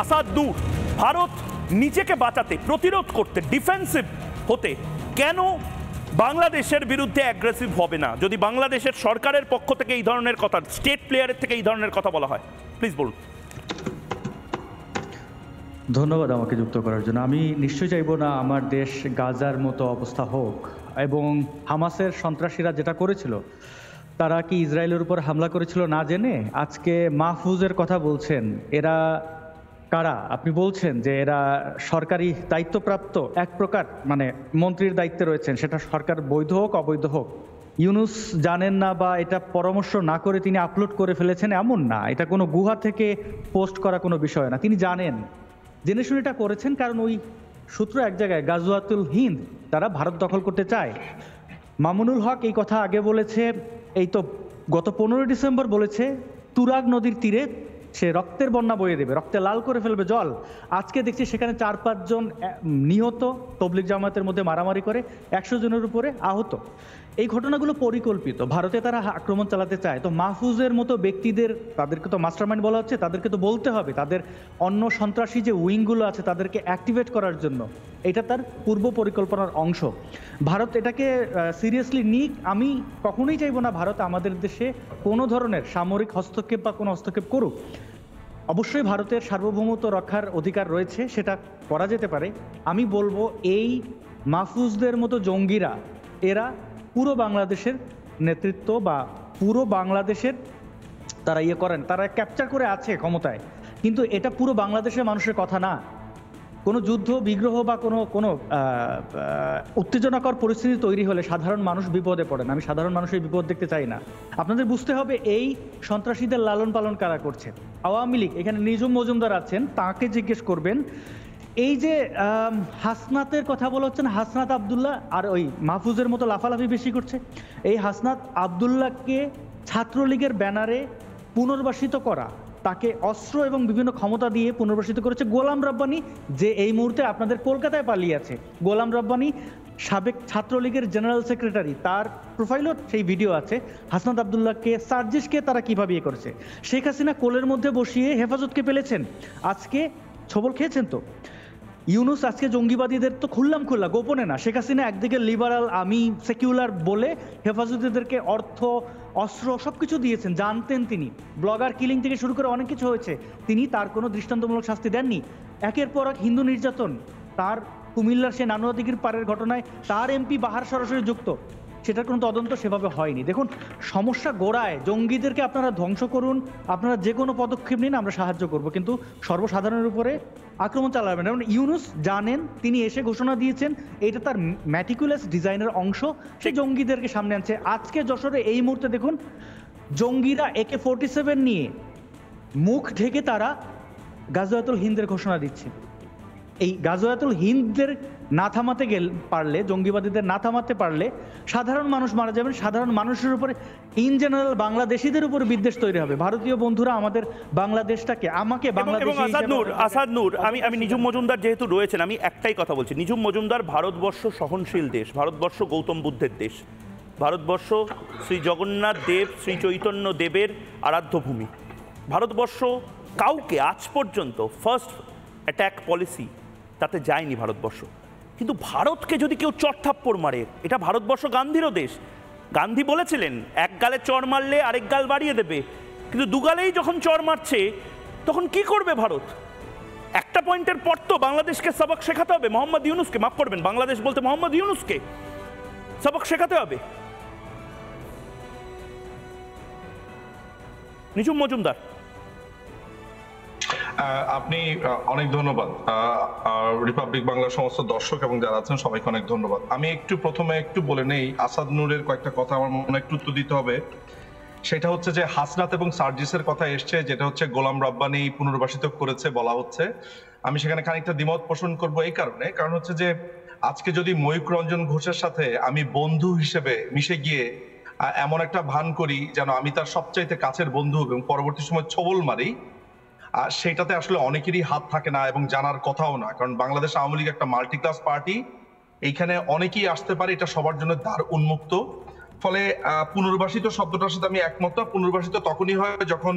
আসাদ নূর ভারত নিজেকে বাঁচাতে প্রতিরোধ করতে ডিফেন্সিভ হতে কেন বাংলাদেশের বিরুদ্ধে অ্যাগ্রেসিভ হবে না? যদি বাংলাদেশের সরকারের পক্ষ থেকে এই ধরনের কথা, স্টেট প্লেয়ারের থেকে এই ধরনের কথা বলা হয়, প্লিজ বলুন। ধন্যবাদ আমাকে যুক্ত করার জন্য। আমি নিশ্চয়ই চাইব না আমার দেশ গাজার মতো অবস্থা হোক, এবং হামাসের সন্ত্রাসীরা যেটা করেছিল, তারা কি ইসরায়েলের উপর হামলা করেছিল না জেনে? আজকে মাহফুজের কথা বলছেন, এরা কারা? আপনি বলছেন যে এরা সরকারি দায়িত্বপ্রাপ্ত এক প্রকার, মানে মন্ত্রীর দায়িত্বে রয়েছেন, সেটা সরকার বৈধ হোক অবৈধ হোক। ইউনুস জানেন না বা এটা পরামর্শ না করে তিনি আপলোড করে ফেলেছেন এমন না, এটা কোনো গুহা থেকে পোস্ট করা কোনো বিষয় না। তিনি জানেন, জেনে শুনে এটা করেছেন, কারণ ওই সূত্র এক জায়গায়, গাজওয়াতুল হিন্দ, তারা ভারত দখল করতে চায়। মামুনুল হক এই কথা আগে বলেছে, এই তো গত 15 ডিসেম্বর বলেছে তুরাগ নদীর তীরে সে রক্তের বন্যা বয়ে দেবে, রক্তে লাল করে ফেলবে জল। আজকে দেখছি সেখানে 4-5 জন নিহত, তবলিগ জামাতের মধ্যে মারামারি করে 100 জনের উপরে আহত। এই ঘটনাগুলো পরিকল্পিত, ভারতে তারা আক্রমণ চালাতে চায়। তো মাহফুজের মতো ব্যক্তিদের, তাদেরকে তো মাস্টারমাইন্ড বলা হচ্ছে, তাদেরকে তো বলতে হবে তাদের অন্য সন্ত্রাসী যে উইংগুলো আছে তাদেরকে অ্যাক্টিভেট করার জন্য। এটা তার পূর্ব পরিকল্পনার অংশ। ভারত এটাকে সিরিয়াসলি নিক। আমি কখনোই চাইবো না ভারত আমাদের দেশে কোনো ধরনের সামরিক হস্তক্ষেপ বা কোনো হস্তক্ষেপ করুক। অবশ্যই ভারতের সার্বভৌমত্ব রক্ষার অধিকার রয়েছে, সেটা করা যেতে পারে। আমি বলবো এই মাহফুজদের মতো জঙ্গিরা, এরা পুরো বাংলাদেশের নেতৃত্ব বা পুরো বাংলাদেশের তারা করেন, তারা ক্যাপচার করে আছে ক্ষমতায়, কিন্তু এটা পুরো বাংলাদেশের মানুষের কথা না। কোনো যুদ্ধ বিগ্রহ বা কোনো উত্তেজনাকর পরিস্থিতি তৈরি হলে সাধারণ মানুষ বিপদে পড়েন। আমি সাধারণ মানুষের বিপদ দেখতে চাই না। আপনাদের বুঝতে হবে এই সন্ত্রাসীদের লালন পালন কারা করছে। আওয়ামী লীগ, এখানে নিজুম মজুমদার আছেন, তাকে জিজ্ঞেস করবেন। এই যে হাসনাতের কথা বলা হচ্ছে না, হাসনাত আবদুল্লাহ আর ওই মাহফুজের মতো লাফালাফি বেশি করছে। এই হাসনাত আবদুল্লাহকে ছাত্রলীগের ব্যানারে পুনর্বাসিত করা, তাকে অস্ত্র এবং বিভিন্ন ক্ষমতা দিয়ে পুনর্বাসিত করেছে গোলাম রব্বানী, যে এই মুহূর্তে আপনাদের কলকাতায় পালিয়ে আছে। গোলাম রব্বানী সাবেক ছাত্রলীগের জেনারেল সেক্রেটারি, তার প্রোফাইলও সেই ভিডিও আছে। হাসনাত আবদুল্লাহকে, সার্জিসকে তারা কিভাবে করেছে। শেখ হাসিনা কোলের মধ্যে বসিয়ে হেফাজতকে পেলেছেন, আজকে ছবল খেয়েছেন। তো ইউনুস আজকে জঙ্গিবাদীদের তো খুললাম খুল্লা, গোপনে না। শেখ হাসিনা একদিকে লিবারাল, আমি সেকুলার বলে হেফাজতিদেরকে অর্থ, অস্ত্র সবকিছু দিয়েছেন, জানতেন তিনি। ব্লগার কিলিং থেকে শুরু করে অনেক কিছু হয়েছে, তিনি তার কোনো দৃষ্টান্তমূলক শাস্তি দেননি। একের পর এক হিন্দু নির্যাতন, তার কুমিল্লার সে নানুয়াদিঘির পাড়ের ঘটনায় তার এমপি বাহার সরাসরি যুক্ত, সেটার কোনো তদন্ত সেভাবে হয়নি। দেখুন, সমস্যা গোড়ায়। জঙ্গিদেরকে আপনারা ধ্বংস করুন, আপনারা যে কোনো পদক্ষেপ নিন, আমরা সাহায্য করব, কিন্তু সর্বসাধারণের উপরে আক্রমণ চালাবেন। এবং ইউনুস জানেন, তিনি এসে ঘোষণা দিয়েছেন, এটা তার ম্যাটিকুলাস ডিজাইনের অংশ, সে জঙ্গিদেরকে সামনে আনছে। আজকে যশোরে এই মুহূর্তে দেখুন, জঙ্গিরা AK-47 নিয়ে মুখ ঢেকে তারা গাজওয়াতুল হিন্দের ঘোষণা দিচ্ছে। এই গাজওয়াতুল হিন্দের না থামাতে পারলে, জঙ্গিবাদীদের না থামাতে পারলে সাধারণ মানুষ মারা যাবেন। সাধারণ মানুষের উপরে, ইন জেনারেল বাংলাদেশিদের উপর বিদ্বেষ তৈরি হবে। ভারতীয় বন্ধুরা আমাদের বাংলাদেশটাকে, আমাকে বাংলাদেশ। আসাদ নূর, আমি নিজুম মজুমদার যেহেতু রয়েছেন, আমি একটাই কথা বলছি। নিজুম মজুমদার, ভারতবর্ষ সহনশীল দেশ, ভারতবর্ষ গৌতম বুদ্ধের দেশ, ভারতবর্ষ শ্রী জগন্নাথ দেব, শ্রী চৈতন্য দেবের আরাধ্য ভূমি। ভারতবর্ষ কাউকে আজ পর্যন্ত ফার্স্ট অ্যাটাক পলিসি তাতে যায়নি ভারতবর্ষ। কিন্তু ভারতকে যদি কেউ চড়থাপ্পড় মারে, এটা ভারতবর্ষ গান্ধীরও দেশ। গান্ধী বলেছিলেন এক গালে চড় মারলে আরেক গাল বাড়িয়ে দেবে, কিন্তু দুগালেই যখন চড় মারছে তখন কি করবে ভারত? একটা পয়েন্টের পর তো বাংলাদেশকে সবক শেখাতে হবে। মোহাম্মদ ইউনুসকে, মাফ করবেন, বাংলাদেশ বলতে মোহাম্মদ ইউনুসকে সবক শেখাতে হবে। নিজুম মজুমদার, আপনি অনেক ধন্যবাদ। রিপাবলিক বাংলার সমস্ত দর্শক এবং যারা আছেন সবাইকে অনেক ধন্যবাদ। আমি প্রথমে একটু বলে নেই, আসাদ নূরের কয়েকটা কথা আমার মনে একটু উত্তর দিতে হবে। সেটা হচ্ছে যে হাসনাত এবং সার্জিসের কথা এসছে, যেটা হচ্ছে গোলাম রব্বানী পুনর্বাসিত করেছে বলা হচ্ছে। আমি সেখানে খানিকটা দ্বিমত পোষণ করবো এই কারণ হচ্ছে যে আজকে যদি ময়ূক রঞ্জন ঘোষের সাথে আমি বন্ধু হিসেবে মিশে গিয়ে এমন একটা ভান করি যেন আমি তার সবচাইতে কাছের বন্ধু এবং পরবর্তী সময় ছবল মারি, সেটাতে আসলে অনেকেরই হাত থাকে না এবং জানার কথাও না। কারণ বাংলাদেশ আওয়ামী লীগ একটা মাল্টি ক্লাস পার্টি, এইখানে অনেকেই আসতে পারে, এটা সবার জন্য দ্বার উন্মুক্ত। ফলে পুনর্বাসিত শব্দটার সাথে আমি একমত। পুনর্বাসিত তখনই হয় যখন,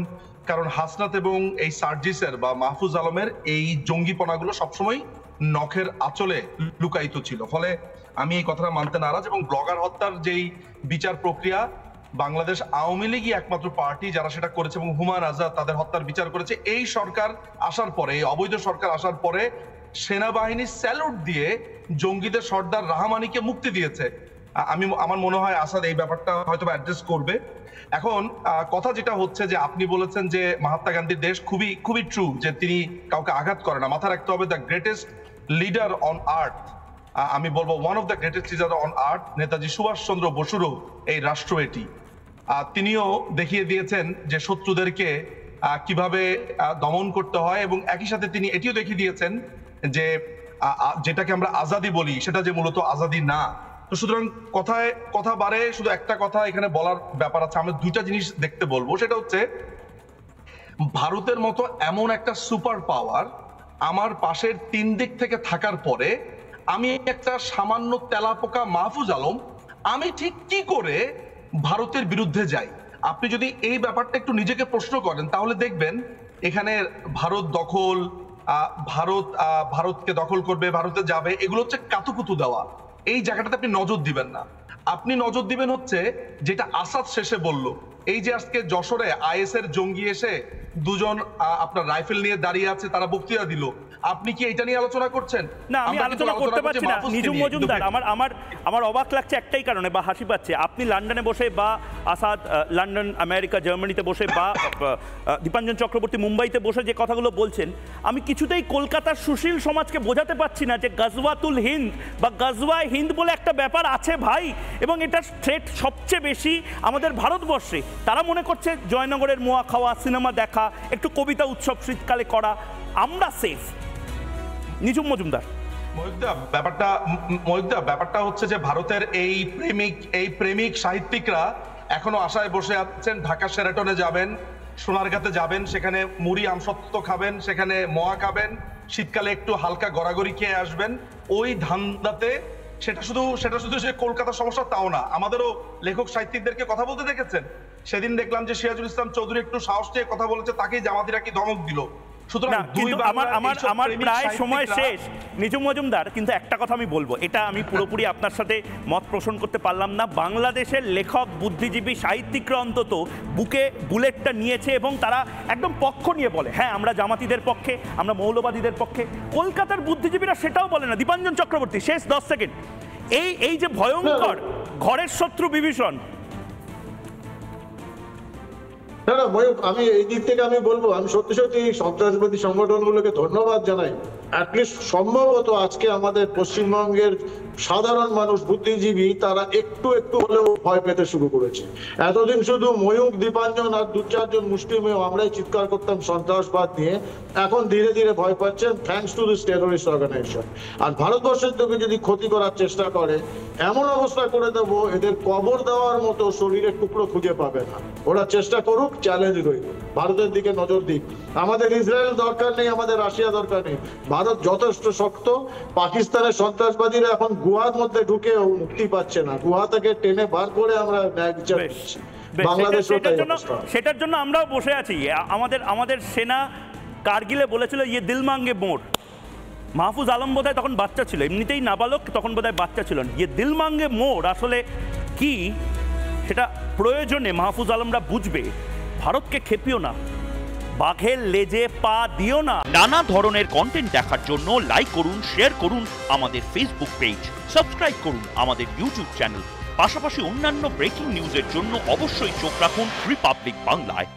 কারণ হাসনাত এবং এই সার্জিসের বা মাহফুজ আলমের এই জঙ্গিপনাগুলো সবসময় নখের আঁচলে লুকায়িত ছিল। ফলে আমি এই কথাটা মানতে নারাজ। এবং ব্লগার হত্যার যেই বিচার প্রক্রিয়া, বাংলাদেশ আওয়ামী লীগই একমাত্র পার্টি যারা সেটা করেছে এবং হুমায়ুন আজাদ তাদের হত্যার বিচার করেছে। এই সরকার আসার পরে, এই অবৈধ সরকার আসার পরে সেনাবাহিনী স্যালুট দিয়ে জঙ্গিদের সর্দার রাহমানিকে মুক্তি দিয়েছে। আমার মনে হয় আসাদ এই ব্যাপারটা হয়তো অ্যাড্রেস করবে। এখন কথা যেটা হচ্ছে যে আপনি বলেছেন যে মহাত্মা গান্ধীর দেশ, খুবই খুবই ট্রু, যে তিনি কাউকে আঘাত করে না। মাথায় রাখতে হবে, the greatest leader on earth, আমি বলবো one of the greatest leader on earth, Netaji Subhaschandra বসুরও এই রাষ্ট্র এটি। তিনিও দেখিয়ে দিয়েছেন যে শত্রুদেরকে কিভাবে দমন করতে হয়, এবং একই সাথে তিনি এটিও দেখিয়ে দিয়েছেন যে যেটাকে আমরা আজাদি বলি সেটা যে মূলত আজাদি না। তো সুতরাং কথা বাড়ে, শুধু একটা কথা এখানে বলার ব্যাপার আছে। আমি দুইটা জিনিস দেখতে বলবো, সেটা হচ্ছে ভারতের মতো এমন একটা সুপার পাওয়ার আমার পাশের 3 দিক থেকে থাকার পরে আমি একটা সামান্য তেলাপোকা মাহফুজ আলম, আমি ঠিক কি করে ভারতের বিরুদ্ধে যাই? আপনি যদি এই ব্যাপারটা একটু নিজেকে প্রশ্ন করেন তাহলে দেখবেন এখানে ভারত দখল, ভারতকে দখল করবে, ভারতে যাবে, এগুলো হচ্ছে কাতুকুতু দেওয়া। এই জায়গাটাতে আপনি নজর দিবেন না। আপনি নজর দিবেন হচ্ছে যেটা আসাদ শেষে বলল, এই যে আজকে যশোরে আইএস এর জঙ্গি এসে দুজন আপনার রাইফেল নিয়ে দাঁড়িয়ে আছে, তারা বক্তৃতা দিল, আপনি কি এটা নিয়ে আলোচনা করছেন? না, আমি আলোচনা করতে পারছি না নিজুম মজুমদার। আমার অবাক লাগছে একটাই কারণে, বা হাসি পাচ্ছে, আপনি লন্ডনে বসে, বা আসাদ লন্ডন, আমেরিকা, জার্মানিতে বসে, বা দীপাঞ্জন চক্রবর্তী মুম্বাইতে বসে যে কথাগুলো বলছেন, আমি কিছুতেই কলকাতার সুশীল সমাজকে বোঝাতে পারছি না যে গজওয়াতুল হিন্দ বা গজওয়ায় হিন্দ বলে একটা ব্যাপার আছে ভাই, এবং এটার থ্রেট সবচেয়ে বেশি আমাদের ভারতবর্ষে। তারা মনে করছে জয়নগরের মোয়া খাওয়া, সিনেমা দেখা, একটু কবিতা উৎসব শীতকালে করা, আমরা সেফ। নিজুম মজুমদার, ব্যাপারটা হচ্ছে যে ভারতের এই প্রেমিক সাহিত্যিকরা এখনো আশায় বসে আছেন। ঢাকা শেরাটনে যাবেন, সোনারগাঁতে যাবেন, সেখানে মুড়ি আমসত্ত্ব খাবেন, সেখানে মোয়া খাবেন, শীতকালে একটু হালকা গড়াগড়ি খেয়ে আসবেন। ওই ধান্দাতে সেটা শুধু সে কলকাতার সমস্যা তাও না, আমাদেরও লেখক সাহিত্যিকদেরকে কথা বলতে দেখেছেন। সেদিন দেখলাম যে সিরাজুল ইসলাম চৌধুরী একটু সাহস নিয়ে কথা বলেছে, তাকেই জামাতিরা কি ধমক দিল। আমার প্রায় সময় শেষ নিজুম মজুমদার, কিন্তু একটা কথা আমি বলবো, এটা আমি পুরোপুরি আপনার সাথে মত পোষণ করতে পারলাম না। বাংলাদেশের লেখক, বুদ্ধিজীবী, সাহিত্যিকরা অন্তত বুকে বুলেটটা নিয়েছে এবং তারা একদম পক্ষ নিয়ে বলে, হ্যাঁ আমরা জামাতিদের পক্ষে, আমরা মৌলবাদীদের পক্ষে। কলকাতার বুদ্ধিজীবীরা সেটাও বলে না। দীপাঞ্জন চক্রবর্তী, শেষ 10 সেকেন্ড, এই যে ভয়ঙ্কর ঘরের শত্রু বিভীষণ। না না ময়ূক, আমি এই দিক থেকে আমি বলবো, আমি সত্যি সত্যি সন্ত্রাসবাদী সংগঠনগুলোকে ধন্যবাদ জানাই। অ্যাটলিস্ট সম্ভবত আজকে আমাদের পশ্চিমবঙ্গের সাধারণ মানুষ, বুদ্ধিজীবী, তারা একটু হলেও ভয় পেতে শুরু করেছে। এতদিন শুধু ময়ূক, দীপাঞ্জন আর 2-4 মুষ্টিমেয় আমরাই চিৎকার করতাম সন্ত্রাসবাদ নিয়ে, এখন ধীরে ধীরে ভয় পাচ্ছেন, thanks to this terrorist organisation. আর ভারতবর্ষের দিকে যদি ক্ষতি করার চেষ্টা করে, এমন অবস্থা করে দেবো এদের কবর দেওয়ার মতো শরীরের টুকরো খুঁজে পাবে না। ওরা চেষ্টা করুক, চ্যালেঞ্জ রইল, ভারতের দিকে নজর দিক। আমাদের ইসরায়েল দরকার নেই, আমাদের রাশিয়া দরকার নেই, ভারত যথেষ্ট শক্ত। পাকিস্তানের সন্ত্রাসবাদীরা এখন গুহার মধ্যে ঢুকে মুক্তি পাচ্ছে না, গুহা থেকে টেনে বার করে আমরা ন্যায় বিচার করছি। সেটার জন্য আমরাও বসে আছি। আমাদের সেনা কারগিলে বলেছিল ইয়ে দিল মাঙ্গে মোর। মাহফুজ আলম বোধহয় তখন বাচ্চা ছিল, এমনিতেই নাবালক, তখন বোধহয় বাচ্চা ছিল। ইয়ে দিল মাঙ্গে মোর আসলে কি, সেটা প্রয়োজনে মাহফুজ আলমরা বুঝবে। ভারতকে খেপিও না, বাঘের লেজে পা দিও না। নানা ধরনের কন্টেন্ট দেখার জন্য লাইক করুন, শেয়ার করুন আমাদের ফেসবুক পেজ, সাবস্ক্রাইব করুন আমাদের ইউটিউব চ্যানেল। পাশাপাশি অন্যান্য ব্রেকিং নিউজের জন্য অবশ্যই চোখ রাখুন রিপাবলিক বাংলায়।